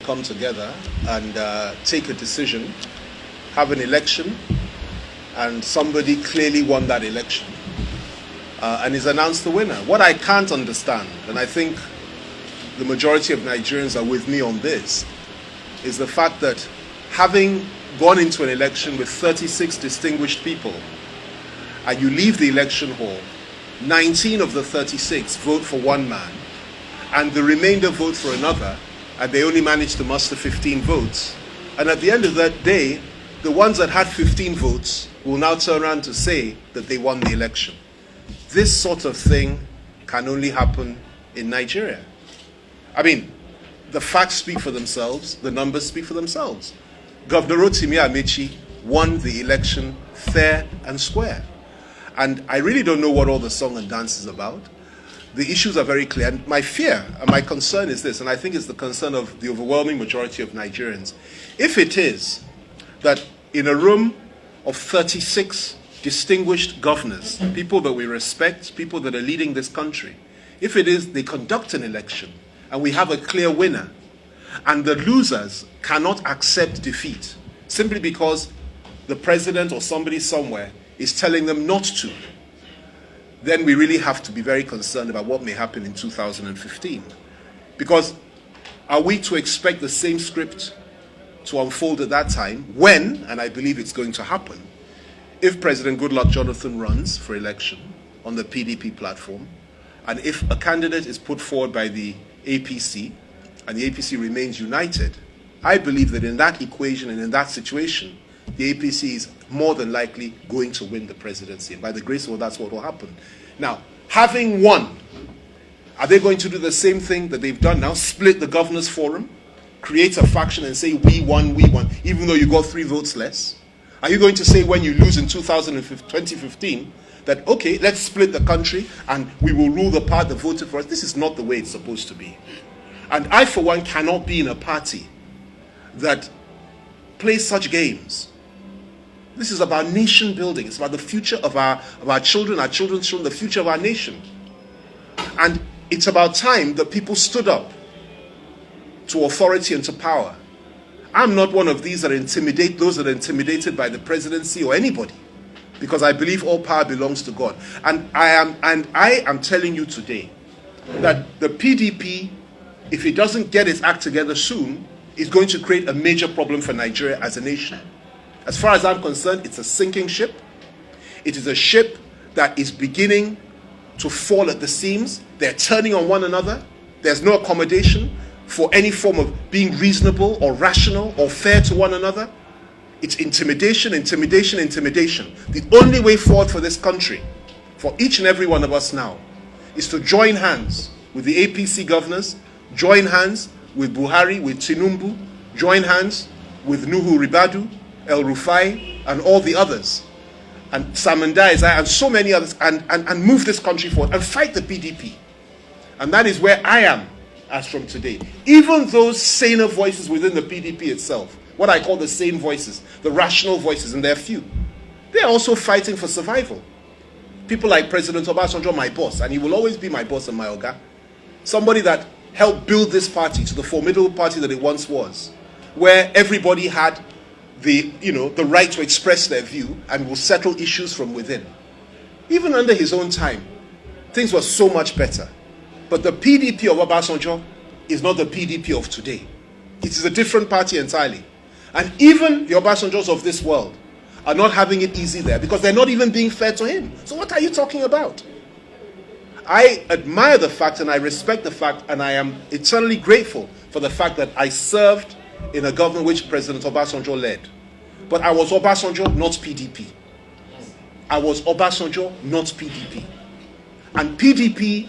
come together and take a decision, have an election, and somebody clearly won that election and is announced the winner. What I can't understand, and I think the majority of Nigerians are with me on this, is the fact that having gone into an election with 36 distinguished people, and you leave the election hall, 19 of the 36 vote for one man, and the remainder vote for another, and they only managed to muster 15 votes. And at the end of that day, the ones that had 15 votes will now turn around to say that they won the election. This sort of thing can only happen in Nigeria. I mean, the facts speak for themselves, the numbers speak for themselves. Governor Rotimi Amechi won the election fair and square. And I really don't know what all the song and dance is about. The issues are very clear. And my fear and my concern is this, and I think it's the concern of the overwhelming majority of Nigerians. If it is that in a room of 36 distinguished governors, people that we respect, people that are leading this country, if it is they conduct an election and we have a clear winner, and the losers cannot accept defeat simply because the president or somebody somewhere is telling them not to, then we really have to be very concerned about what may happen in 2015. Because are we to expect the same script to unfold at that time when, and I believe it's going to happen, if President Goodluck Jonathan runs for election on the PDP platform, and if a candidate is put forward by the APC, and the APC remains united, I believe that in that equation and in that situation, the APC is more than likely going to win the presidency. And by the grace of God, that's what will happen. Now, having won, are they going to do the same thing that they've done now? Split the governors' forum? Create a faction and say, we won, even though you got 3 votes less? Are you going to say when you lose in 2015 that, okay, let's split the country and we will rule the part that voted for us? This is not the way it's supposed to be. And I, for one, cannot be in a party that plays such games. This is about nation building. It's about the future of our children, our children's children, the future of our nation. And it's about time that people stood up to authority and to power. I'm not one of these that intimidate those that are intimidated by the presidency or anybody, because I believe all power belongs to God. And I am telling you today that the PDP, if it doesn't get its act together soon, is going to create a major problem for Nigeria as a nation. As far as I'm concerned, it's a sinking ship. It is a ship that is beginning to fall at the seams. They're turning on one another. There's no accommodation for any form of being reasonable or rational or fair to one another. It's intimidation, intimidation, intimidation. The only way forward for this country, for each and every one of us now, is to join hands with the APC governors, join hands with Buhari, with Tinubu, join hands with Nuhu Ribadu, El Rufai, and all the others, and Samanda Isaiah, and so many others, and move this country forward and fight the PDP. And that is where I am as from today. Even those saner voices within the PDP itself, what I call the sane voices, the rational voices, and they're few, they're also fighting for survival. People like President Obasanjo, my boss, and he will always be my boss and my oga, somebody that helped build this party to the formidable party that it once was, where everybody had the right to express their view and will settle issues from within. Even under his own time, things were so much better. But the PDP of Obasanjo is not the PDP of today. It is a different party entirely. And even the Obasanjos of this world are not having it easy there because they're not even being fair to him. So what are you talking about? I admire the fact and I respect the fact, and I am eternally grateful for the fact that I served in a government which President Obasanjo led. But I was Obasanjo, not PDP. I was Obasanjo, not PDP. And PDP,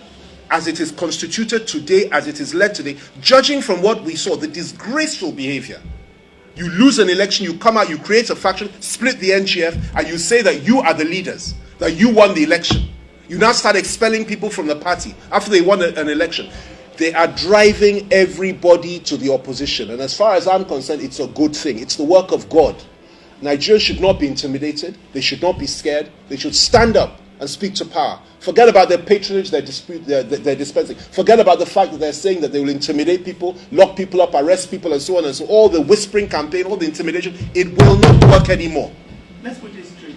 as it is constituted today, as it is led today, judging from what we saw, the disgraceful behavior. You lose an election, you come out, you create a faction, split the NGF, and you say that you are the leaders, that you won the election. You now start expelling people from the party after they won an election. They are driving everybody to the opposition. And as far as I'm concerned, it's a good thing. It's the work of God. Nigerians should not be intimidated. They should not be scared. They should stand up and speak to power. Forget about their patronage, they're dispensing. Forget about the fact that they're saying that they will intimidate people, lock people up, arrest people, and so on and so on. All the whispering campaign, all the intimidation, it will not work anymore. Let's put this straight.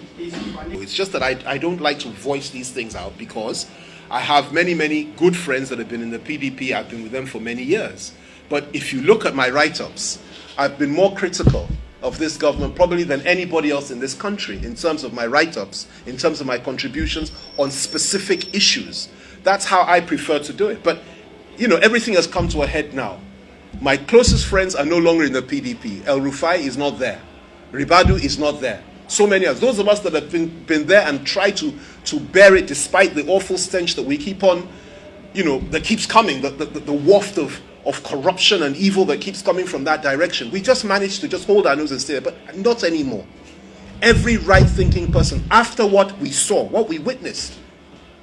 It's just that I don't like to voice these things out because I have many, many good friends that have been in the PDP. I've been with them for many years. But if you look at my write-ups, I've been more critical of this government probably than anybody else in this country in terms of my write-ups, in terms of my contributions on specific issues. That's how I prefer to do it. But, you know, everything has come to a head now. My closest friends are no longer in the PDP. El Rufai is not there. Ribadu is not there. So many others. Those of us that have been there and try to bear it despite the awful stench that we keep on, you know, that keeps coming, the waft of corruption and evil that keeps coming from that direction. We just managed to just hold our nose and stay there, but not anymore. Every right-thinking person, after what we saw, what we witnessed,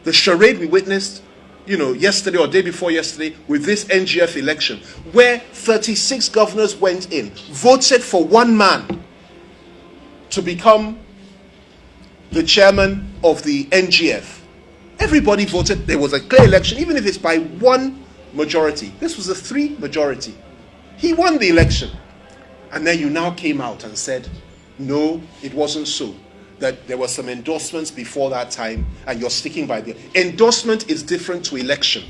the charade we witnessed, you know, yesterday or day before yesterday with this NGF election, where 36 governors went in, voted for one man to become the chairman of the NGF. Everybody voted. There was a clear election, even if it's by one majority. This was a 3 majority. He won the election. And then you now came out and said, no, it wasn't so. That there were some endorsements before that time, and you're sticking by the endorsement is different to election.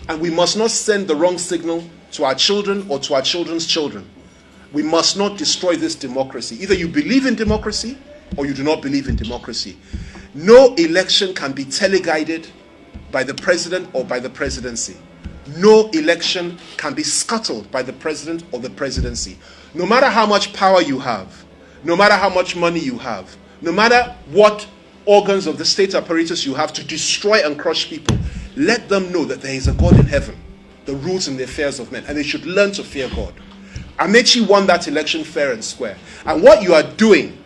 And we must not send the wrong signal to our children or to our children's children. We must not destroy this democracy. Either you believe in democracy or you do not believe in democracy. No election can be teleguided by the president or by the presidency. No election can be scuttled by the president or the presidency. No matter how much power you have, no matter how much money you have, no matter what organs of the state apparatus you have to destroy and crush people, let them know that there is a God in heaven that rules in the affairs of men, and they should learn to fear God. Amechi won that election fair and square. And what you are doing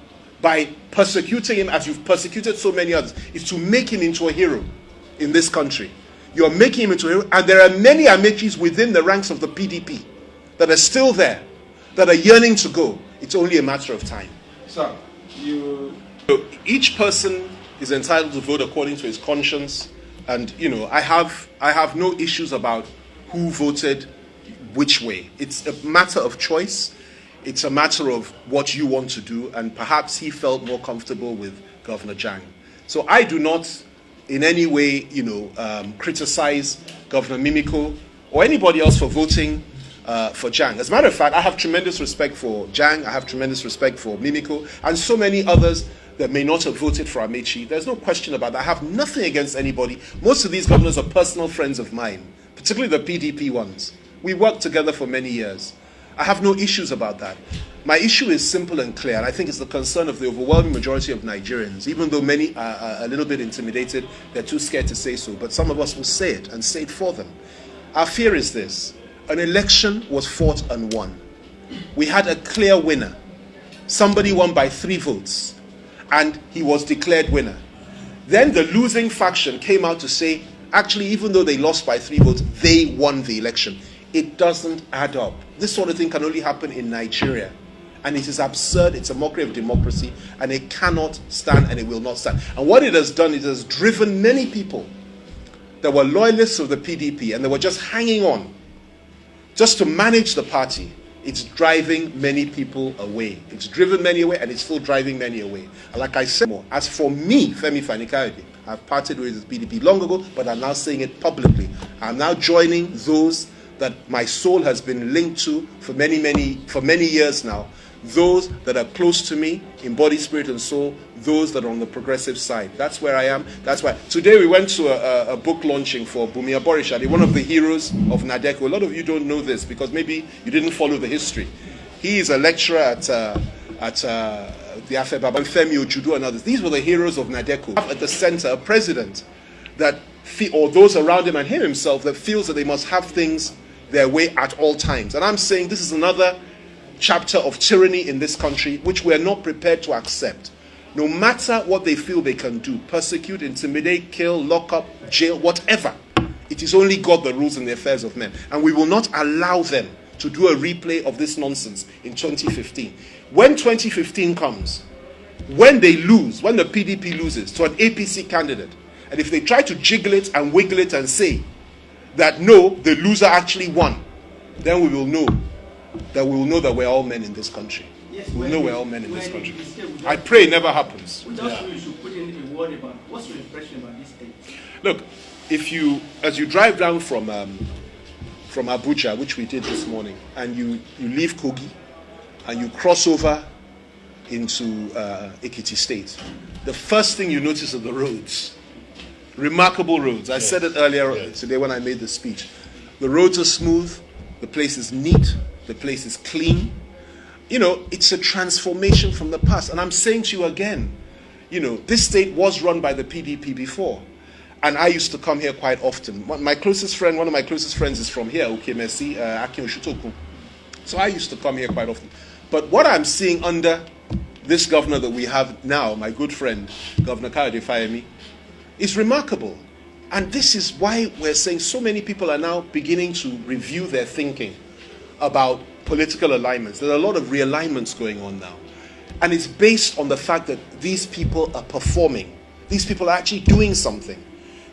by persecuting him, as you've persecuted so many others, is to make him into a hero in this country. You're making him into a hero, and there are many Amechis within the ranks of the PDP that are still there, that are yearning to go. It's only a matter of time. So, each person is entitled to vote according to his conscience, and you know, I have no issues about who voted which way. It's a matter of choice. It's a matter of what you want to do, and perhaps he felt more comfortable with Governor Jang. So I do not in any way, you know, criticize Governor Mimiko or anybody else for voting for Jang. As a matter of fact, I have tremendous respect for Jang. I have tremendous respect for Mimiko and so many others that may not have voted for Amechi. There's no question about that. I have nothing against anybody. Most of these governors are personal friends of mine, particularly the PDP ones. We worked together for many years. I have no issues about that. My issue is simple and clear, and I think it's the concern of the overwhelming majority of Nigerians. Even though many are a little bit intimidated, they're too scared to say so, but some of us will say it and say it for them. Our fear is this: an election was fought and won. We had a clear winner. Somebody won by 3 votes, and he was declared winner. Then the losing faction came out to say, actually, even though they lost by 3 votes, they won the election. It doesn't add up. This sort of thing can only happen in Nigeria. And it is absurd, it's a mockery of democracy, and it cannot stand and it will not stand. And what it has done, it has driven many people that were loyalists of the PDP and they were just hanging on just to manage the party. It's driving many people away. It's driven many away, and it's still driving many away. And like I said, as for me, Femi Fani Kayode, I've parted with the PDP long ago, but I'm now saying it publicly. I'm now joining those that my soul has been linked to for many years now. Those that are close to me in body, spirit, and soul. Those that are on the progressive side. That's where I am. That's why. Today we went to a book launching for Bumia Borishade, one of the heroes of Nadeko. A lot of you don't know this because maybe you didn't follow the history. He is a lecturer at the Afebaba, Femi Ojudu and others. These were the heroes of Nadeko. At the center, a president that, or those around him and him himself, that feels that they must have things their way at all times. And I'm saying this is another chapter of tyranny in this country which we are not prepared to accept. No matter what they feel they can do, persecute, intimidate, kill, lock up, jail, whatever, it is only God that rules in the affairs of men. And we will not allow them to do a replay of this nonsense in 2015. When 2015 comes, when they lose, when the PDP loses to an APC candidate, and if they try to jiggle it and wiggle it and say that no, the loser actually won, then we will know that we're all men in this country. Yes, we'll know we're all men in this country. I pray it never happens. We just you should put in a word about what's your impression about this state? Look, as you drive down from Abuja, which we did this morning, and you leave Kogi, and you cross over into Ekiti State, the first thing you notice are the roads. Remarkable roads. I said it earlier today when I made the speech. The roads are smooth, the place is neat, the place is clean. You know, it's a transformation from the past. And I'm saying to you again, you know, this state was run by the PDP before. And I used to come here quite often. One of my closest friends is from here, Ukemesi, Akin Oshutoku. So I used to come here quite often. But what I'm seeing under this governor that we have now, my good friend, Governor Kayode Femi, is remarkable. And this is why we're saying so many people are now beginning to review their thinking about political alignments. There are a lot of realignments going on now. And it's based on the fact that these people are performing. These people are actually doing something.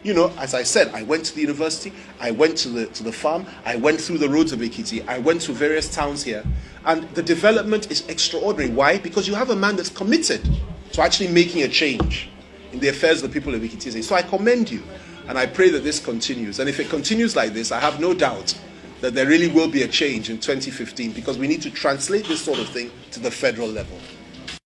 You know, as I said, I went to the university, I went to the farm, I went through the roads of Ekiti, I went to various towns here, and the development is extraordinary. Why? Because you have a man that's committed to actually making a change in the affairs of the people of Ekiti. So I commend you, and I pray that this continues. And if it continues like this, I have no doubt that there really will be a change in 2015, because we need to translate this sort of thing to the federal level.